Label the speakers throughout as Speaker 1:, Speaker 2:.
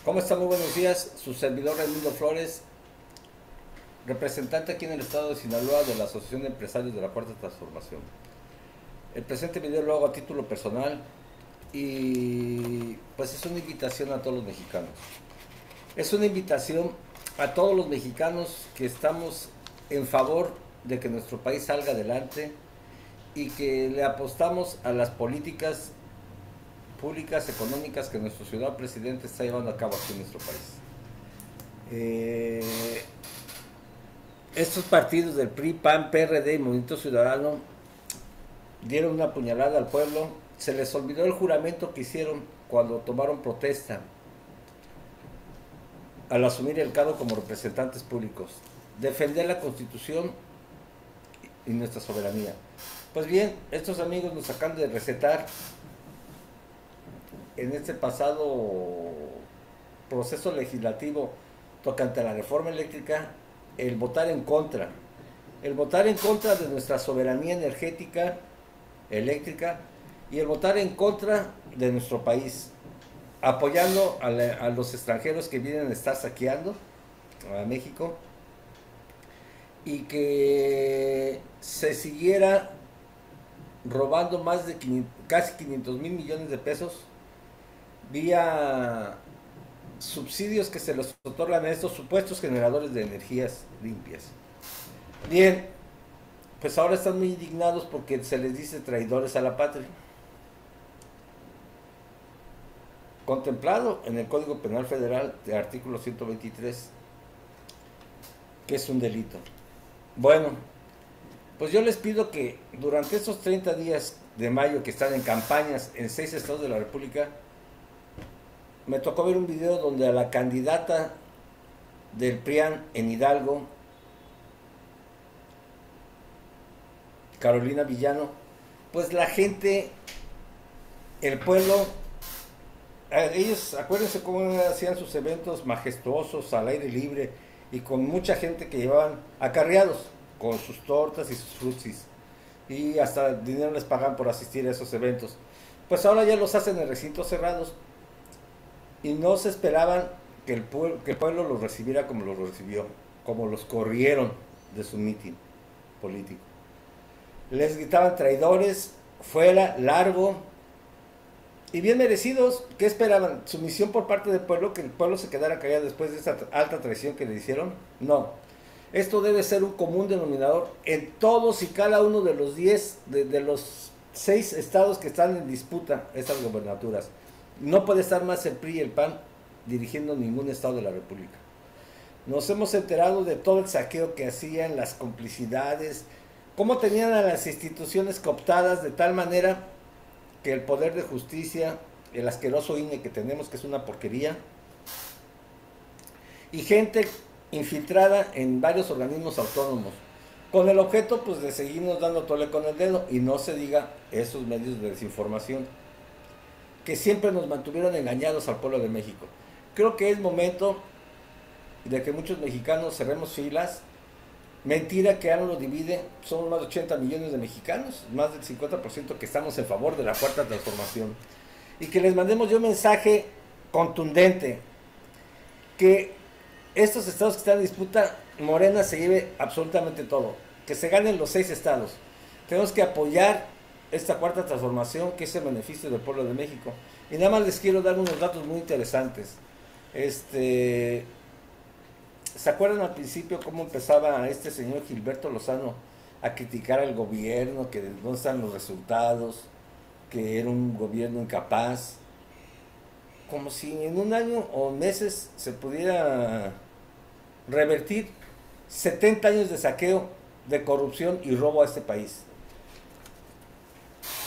Speaker 1: ¿Cómo está? Muy buenos días. Su servidor Raimundo Flores, representante aquí en el estado de Sinaloa de la Asociación de Empresarios de la Cuarta Transformación. El presente video lo hago a título personal y pues es una invitación a todos los mexicanos. Es una invitación a todos los mexicanos que estamos en favor de que nuestro país salga adelante y que le apostamos a las políticas públicas, económicas que nuestro ciudadano presidente está llevando a cabo aquí en nuestro país. Eh, Estos partidos del PRI, PAN, PRD y Movimiento Ciudadano dieron una puñalada al pueblo. Se les olvidó el juramento que hicieron cuando tomaron protesta al asumir el cargo como representantes públicos. Defender la Constitución y nuestra soberanía. Pues bien, estos amigos nos acaban de recetar en este pasado proceso legislativo tocante a la reforma eléctrica el votar en contra. El votar en contra de nuestra soberanía energética, eléctrica, y el votar en contra de nuestro país, apoyando a los extranjeros que vienen a estar saqueando a México y que se siguiera robando más de casi 500 mil millones de pesos vía subsidios que se les otorgan a estos supuestos generadores de energías limpias. Bien, pues ahora están muy indignados porque se les dice traidores a la patria. Contemplado en el Código Penal Federal de artículo 123, que es un delito. Bueno, pues yo les pido que durante estos 30 días de mayo que están en campañas en 6 estados de la República, me tocó ver un video donde a la candidata del PRIAN en Hidalgo, Carolina Villano, pues la gente, el pueblo, ellos, acuérdense cómo hacían sus eventos majestuosos al aire libre y con mucha gente que llevaban acarreados con sus tortas y sus frutsis y hasta dinero les pagan por asistir a esos eventos. Pues ahora ya los hacen en recintos cerrados y no se esperaban que el pueblo los recibiera como los recibió, como los corrieron de su mitin político. Les gritaban traidores, fuera, largo, y bien merecidos. ¿Qué esperaban? ¿Sumisión por parte del pueblo? ¿Que el pueblo se quedara callado después de esta alta traición que le hicieron? No. Esto debe ser un común denominador en todos y cada uno de los 10, de los 6 estados que están en disputa estas gobernaturas. No puede estar más el PRI y el PAN dirigiendo ningún estado de la República. Nos hemos enterado de todo el saqueo que hacían, las complicidades, cómo tenían a las instituciones cooptadas de tal manera que el poder de justicia, el asqueroso INE que tenemos, que es una porquería, y gente infiltrada en varios organismos autónomos, con el objeto pues de seguirnos dando tole con el dedo, y no se diga esos medios de desinformación que siempre nos mantuvieron engañados al pueblo de México. Creo que es momento de que muchos mexicanos cerremos filas. Mentira que AMLO divide, somos más de 80 millones de mexicanos, más del 50% que estamos en favor de la cuarta transformación. Y que les mandemos yo un mensaje contundente, que estos estados que están en disputa, Morena se lleve absolutamente todo, que se ganen los 6 estados. Tenemos que apoyar esta cuarta transformación, que es el beneficio del pueblo de México. Y nada más les quiero dar unos datos muy interesantes. ¿Se acuerdan al principio cómo empezaba este señor Gilberto Lozano a criticar al gobierno, que dónde están los resultados, que era un gobierno incapaz? Como si en un año o meses se pudiera revertir 70 años de saqueo, de corrupción y robo a este país.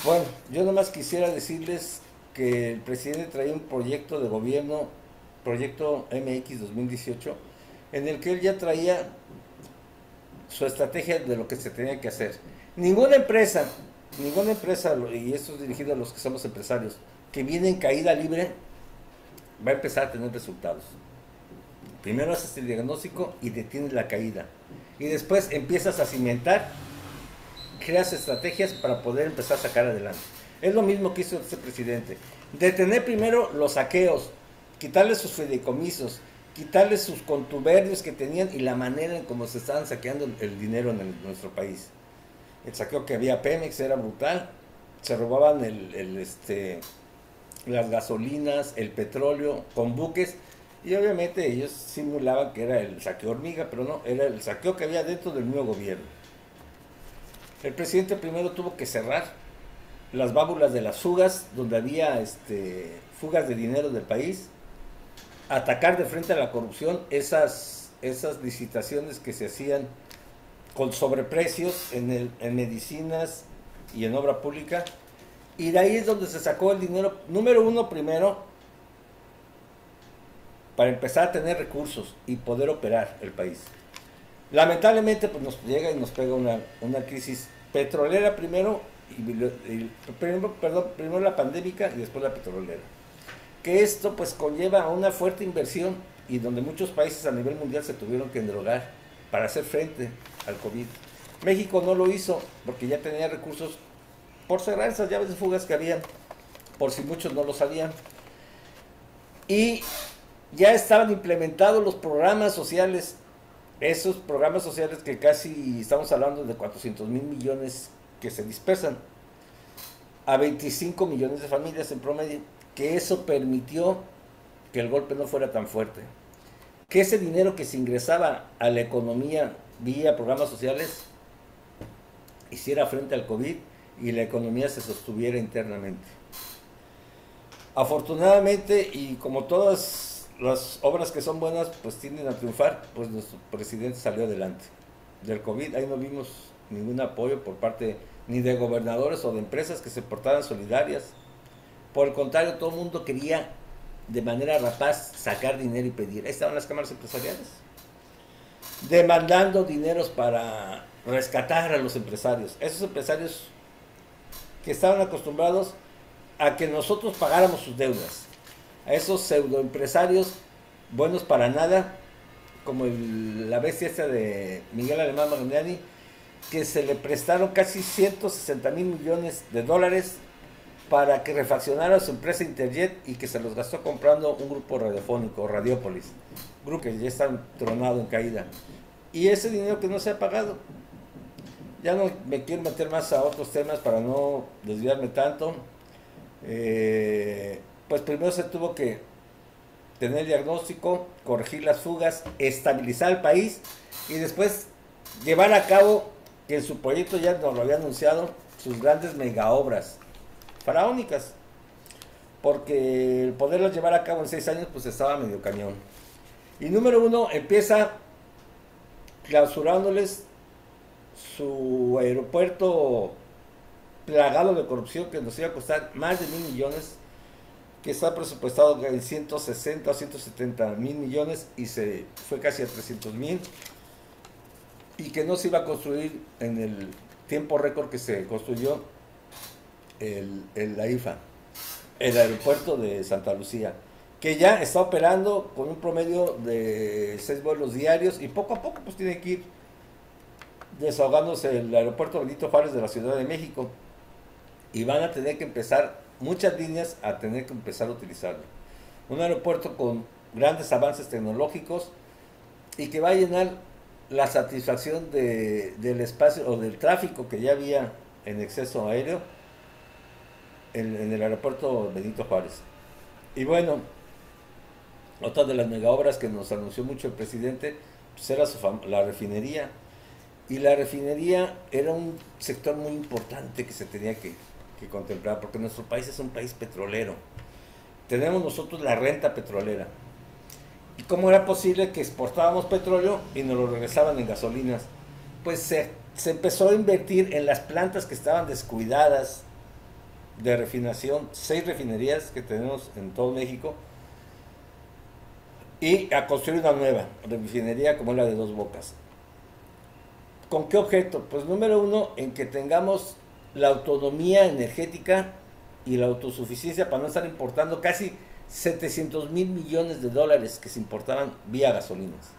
Speaker 1: Bueno, yo nomás quisiera decirles que el presidente traía un proyecto de gobierno, proyecto MX 2018, en el que él ya traía su estrategia de lo que se tenía que hacer. Ninguna empresa, y esto es dirigido a los que somos empresarios, que viene en caída libre, va a empezar a tener resultados. Primero haces el diagnóstico y detienes la caída. Y después empiezas a cimentar, creas estrategias para poder empezar a sacar adelante. Es lo mismo que hizo este presidente. Detener primero los saqueos, quitarles sus fideicomisos, quitarles sus contubernios que tenían y la manera en cómo se estaban saqueando el dinero en nuestro país. El saqueo que había Pemex era brutal, se robaban las gasolinas, el petróleo con buques y obviamente ellos simulaban que era el saqueo hormiga, pero no, era el saqueo que había dentro del nuevo gobierno. El presidente primero tuvo que cerrar las válvulas de las fugas, donde había fugas de dinero del país, atacar de frente a la corrupción, esas licitaciones que se hacían con sobreprecios en medicinas y en obra pública, y de ahí es donde se sacó el dinero, número uno primero, para empezar a tener recursos y poder operar el país. Lamentablemente pues nos llega y nos pega una crisis petrolera primero, primero la pandémica y después la petrolera. Que esto pues conlleva a una fuerte inversión y donde muchos países a nivel mundial se tuvieron que endrogar para hacer frente al COVID. México no lo hizo porque ya tenía recursos por cerrar esas llaves de fugas que habían, por si muchos no lo sabían. Y ya estaban implementados los programas sociales, esos programas sociales que casi estamos hablando de 400,000 millones que se dispersan a 25 millones de familias en promedio, que eso permitió que el golpe no fuera tan fuerte, que ese dinero que se ingresaba a la economía vía programas sociales hiciera frente al COVID y la economía se sostuviera internamente. Afortunadamente, y como todas las obras que son buenas pues tienden a triunfar, pues nuestro presidente salió adelante. Del COVID ahí no vimos ningún apoyo por parte ni de gobernadores o de empresas que se portaran solidarias. Por el contrario, todo el mundo quería de manera rapaz sacar dinero y pedir. Ahí estaban las cámaras empresariales demandando dineros para rescatar a los empresarios. Esos empresarios que estaban acostumbrados a que nosotros pagáramos sus deudas. A esos pseudoempresarios buenos para nada, como la bestia esta de Miguel Alemán Magnani, que se le prestaron casi 160,000 millones de dólares para que refaccionara su empresa Interjet y que se los gastó comprando un grupo radiofónico, Radiópolis, grupo que ya está tronado en caída. Y ese dinero que no se ha pagado. Ya no me quiero meter más a otros temas para no desviarme tanto. Pues primero se tuvo que tener el diagnóstico, corregir las fugas, estabilizar el país y después llevar a cabo, que en su proyecto ya nos lo había anunciado, sus grandes megaobras faraónicas, porque el poderlas llevar a cabo en 6 años pues estaba medio cañón. Y número uno, empieza clausurándoles su aeropuerto plagado de corrupción que nos iba a costar más de 1,000 millones, que está presupuestado en 160 o 170,000 millones y se fue casi a 300,000, y que no se iba a construir en el tiempo récord que se construyó la IFA, el aeropuerto de Santa Lucía, que ya está operando con un promedio de 6 vuelos diarios y poco a poco pues tiene que ir desahogándose el aeropuerto Benito Juárez de la Ciudad de México, y van a tener que empezar muchas líneas a tener que empezar a utilizarlo. Un aeropuerto con grandes avances tecnológicos y que va a llenar la satisfacción del espacio o del tráfico que ya había en exceso aéreo en el aeropuerto Benito Juárez. Y bueno, otra de las megaobras que nos anunció mucho el presidente pues era la refinería. Y la refinería era un sector muy importante que se tenía que contemplar, porque nuestro país es un país petrolero. Tenemos nosotros la renta petrolera. ¿Y cómo era posible que exportábamos petróleo y nos lo regresaban en gasolinas? Pues se empezó a invertir en las plantas que estaban descuidadas de refinación, 6 refinerías que tenemos en todo México, y a construir una nueva refinería como la de Dos Bocas. ¿Con qué objeto? Pues número uno, en que tengamos la autonomía energética y la autosuficiencia para no estar importando casi 700,000 millones de dólares que se importaban vía gasolinas.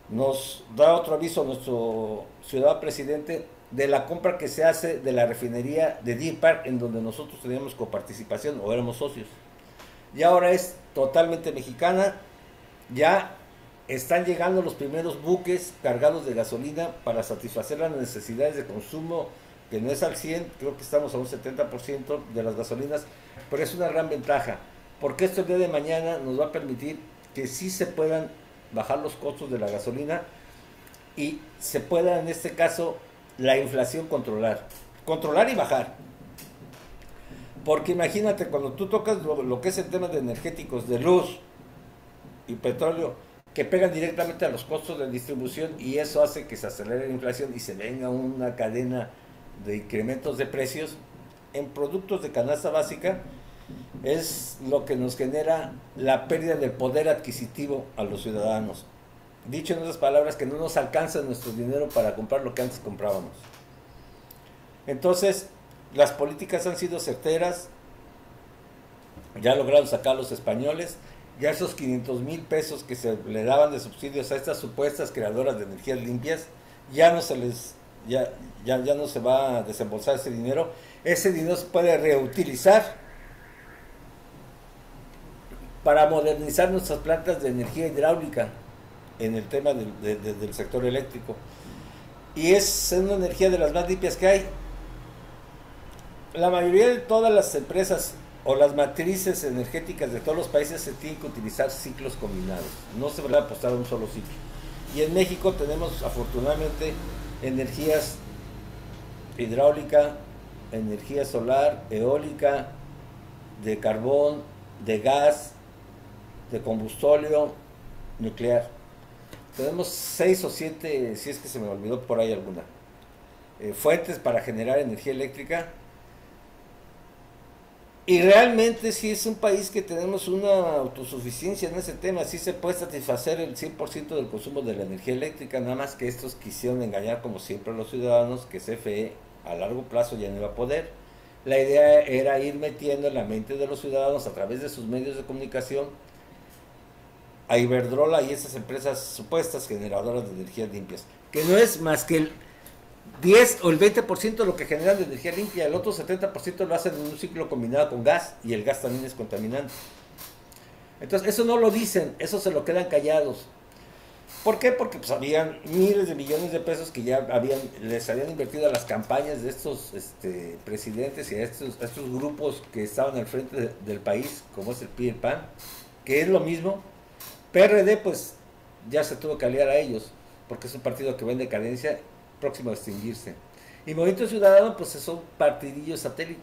Speaker 1: Nos da otro aviso nuestro ciudadano presidente de la compra que se hace de la refinería de Deer Park, en donde nosotros teníamos coparticipación o éramos socios. y ahora es totalmente mexicana. Ya están llegando los primeros buques cargados de gasolina para satisfacer las necesidades de consumo, que no es al 100, creo que estamos a un 70% de las gasolinas, pero es una gran ventaja, porque esto el día de mañana nos va a permitir que sí se puedan bajar los costos de la gasolina y se pueda en este caso la inflación controlar y bajar. Porque imagínate, cuando tú tocas lo que es el tema de energéticos, de luz y petróleo, que pegan directamente a los costos de distribución, y eso hace que se acelere la inflación y se venga una cadena de incrementos de precios en productos de canasta básica, es lo que nos genera la pérdida del poder adquisitivo a los ciudadanos. Dicho en otras palabras, que no nos alcanza nuestro dinero para comprar lo que antes comprábamos. Entonces, las políticas han sido certeras, ya lograron sacar los españoles, ya esos 500,000 pesos que se le daban de subsidios a estas supuestas creadoras de energías limpias, ya no se les, ya no se va a desembolsar ese dinero se puede reutilizar para modernizar nuestras plantas de energía hidráulica en el tema del sector eléctrico. Y es una energía de las más limpias que hay. La mayoría de todas las empresas o las matrices energéticas de todos los países se tienen que utilizar ciclos combinados. No se va a apostar a un solo ciclo. Y en México tenemos afortunadamente energías hidráulica, energía solar, eólica, de carbón, de gas, de combustóleo, nuclear. Tenemos 6 o 7, si es que se me olvidó por ahí alguna, fuentes para generar energía eléctrica. Y realmente sí es un país que tenemos una autosuficiencia en ese tema, sí se puede satisfacer el 100% del consumo de la energía eléctrica, nada más que estos quisieron engañar como siempre a los ciudadanos, que CFE a largo plazo ya no iba a poder. La idea era ir metiendo en la mente de los ciudadanos a través de sus medios de comunicación a Iberdrola y esas empresas supuestas generadoras de energías limpias, que no es más que el 10 o el 20% de lo que generan de energía limpia, el otro 70% lo hacen en un ciclo combinado con gas, y el gas también es contaminante. Entonces eso no lo dicen, eso se lo quedan callados. ¿Por qué? Porque pues habían miles de millones de pesos que ya les habían invertido a las campañas de estos presidentes y a estos grupos que estaban al frente del país, como es el PRI y el PAN, que es lo mismo. PRD pues ya se tuvo que aliar a ellos, porque es un partido que va en decadencia, próximo a extinguirse. Y Movimiento Ciudadano pues son partidillos satélite,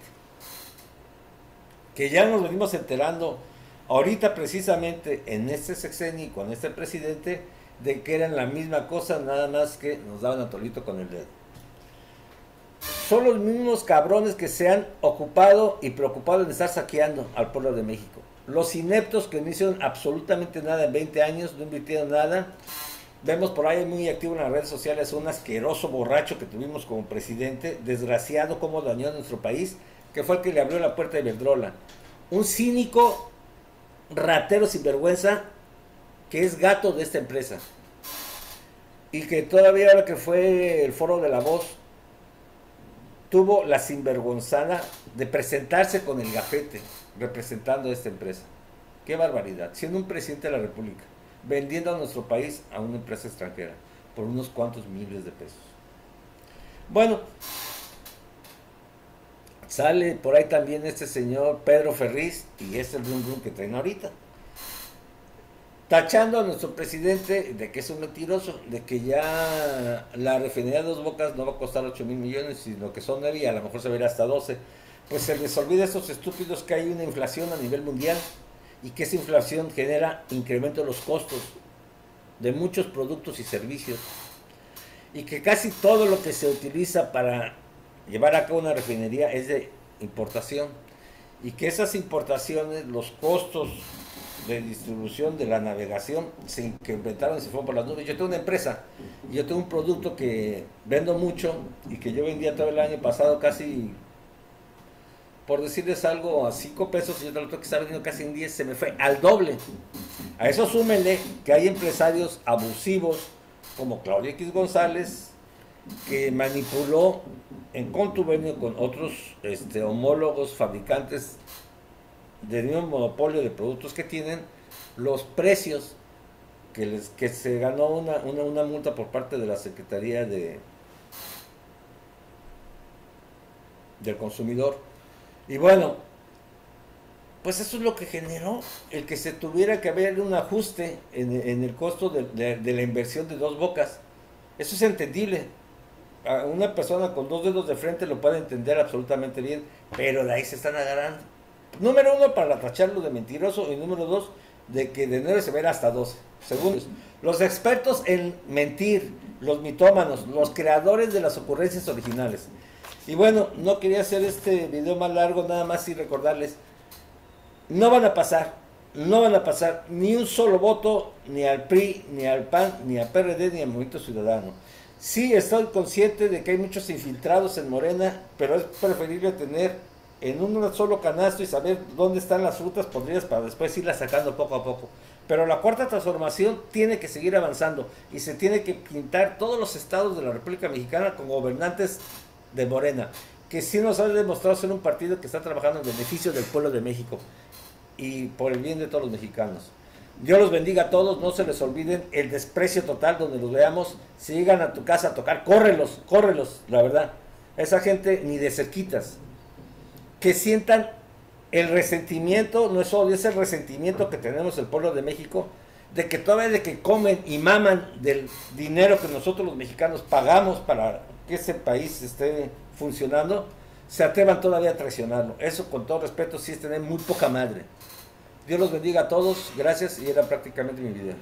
Speaker 1: que ya nos venimos enterando ahorita precisamente en este sexenio con este presidente, de que eran la misma cosa, nada más que nos daban a tolito con el dedo. Son los mismos cabrones que se han ocupado y preocupado en estar saqueando al pueblo de México. Los ineptos que no hicieron absolutamente nada en 20 años, no invirtieron nada. Vemos por ahí muy activo en las redes sociales un asqueroso borracho que tuvimos como presidente, desgraciado, cómo dañó a nuestro país, que fue el que le abrió la puerta a Iberdrola. Un cínico, ratero sinvergüenza, que es gato de esta empresa. Y que todavía ahora que fue el foro de La Voz, tuvo la sinvergonzada de presentarse con el gafete, representando a esta empresa. Qué barbaridad, siendo un presidente de la República, vendiendo a nuestro país a una empresa extranjera por unos cuantos miles de pesos. Bueno, sale por ahí también este señor Pedro Ferriz, y es el brum que traen ahorita, tachando a nuestro presidente de que es un mentiroso, de que ya la refinería de Dos Bocas no va a costar 8,000 millones, sino que son 9 y a lo mejor se verá hasta 12. Pues se les olvida a estos estúpidos que hay una inflación a nivel mundial, y que esa inflación genera incremento de los costos de muchos productos y servicios, y que casi todo lo que se utiliza para llevar a cabo una refinería es de importación, y que esas importaciones, los costos de distribución, de la navegación, se incrementaron y se fueron por las nubes. Yo tengo una empresa y yo tengo un producto que vendo mucho y que yo vendía todo el año pasado casi, por decirles algo, a 5 pesos, y yo lo tengo que estar vendiendo casi en 10, se me fue al doble. A eso súmenle que hay empresarios abusivos como Claudio X González, que manipuló en contubernio con otros homólogos fabricantes de un monopolio de productos que tienen, los precios que se ganó una multa por parte de la Secretaría del Consumidor. Y bueno, pues eso es lo que generó el que se tuviera que haber un ajuste en el costo de la inversión de Dos Bocas. Eso es entendible. A una persona con dos dedos de frente lo puede entender absolutamente bien, pero de ahí se están agarrando. Número uno, para tacharlo de mentiroso, y número dos, de que de 9 se va a ir hasta 12. Según los expertos en mentir, los mitómanos, los creadores de las ocurrencias originales. Y bueno, no quería hacer este video más largo, nada más y recordarles, no van a pasar, no van a pasar ni un solo voto, ni al PRI, ni al PAN, ni al PRD, ni al Movimiento Ciudadano. Sí, estoy consciente de que hay muchos infiltrados en Morena, pero es preferible tener en un solo canasto y saber dónde están las frutas podridas para después irlas sacando poco a poco. Pero la cuarta transformación tiene que seguir avanzando y se tiene que pintar todos los estados de la República Mexicana con gobernantes de Morena, que sí nos ha demostrado ser un partido que está trabajando en beneficio del pueblo de México y por el bien de todos los mexicanos. Dios los bendiga a todos, no se les olviden el desprecio total donde los veamos. Si llegan a tu casa a tocar, córrelos, córrelos, la verdad. Esa gente ni de cerquitas. Que sientan el resentimiento, no es odio, es el resentimiento que tenemos el pueblo de México, de que todavía de que comen y maman del dinero que nosotros los mexicanos pagamos para que ese país esté funcionando, se atrevan todavía a traicionarlo. Eso, con todo respeto, sí es tener muy poca madre. Dios los bendiga a todos, gracias, y era prácticamente mi video.